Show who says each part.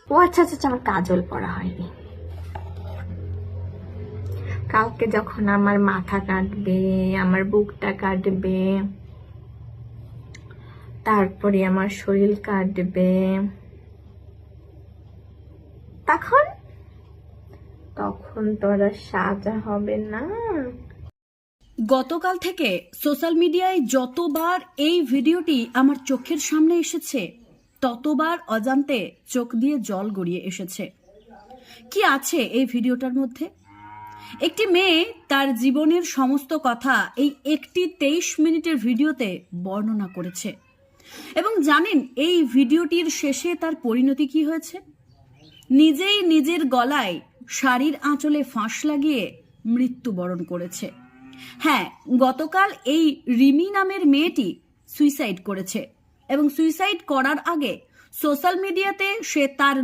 Speaker 1: ও আচ্ছা আচ্ছা আচ্ছা, আমার কাজল পরা হয়নি। কালকে যখন আমার মাথা কাটবে, আমার বুকটা কাটবে, তারপরে আমার শরীর কাটবে, তখন তখন তোরা সাজা হবে না।
Speaker 2: গতকাল থেকে সোশ্যাল মিডিয়ায় যতবার এই ভিডিওটি আমার চোখের সামনে এসেছে ততবার অজান্তে চোখ দিয়ে জল গড়িয়ে এসেছে। কি আছে এই ভিডিওটার মধ্যে? একটি মেয়ে তার জীবনের সমস্ত কথা এই একটি 23 মিনিটের ভিডিওতে বর্ণনা করেছে এবং জানেন এই ভিডিওটির শেষে তার পরিণতি কি হয়েছে? নিজেই নিজের গলায় শাড়ির আঁচলে ফাঁস লাগিয়ে মৃত্যুবরণ করেছে। হ্যাঁ, গতকাল এই রিমি নামের মেয়েটি সুইসাইড করেছে এবং সুইসাইড করার আগে সোশ্যাল মিডিয়াতে সে তার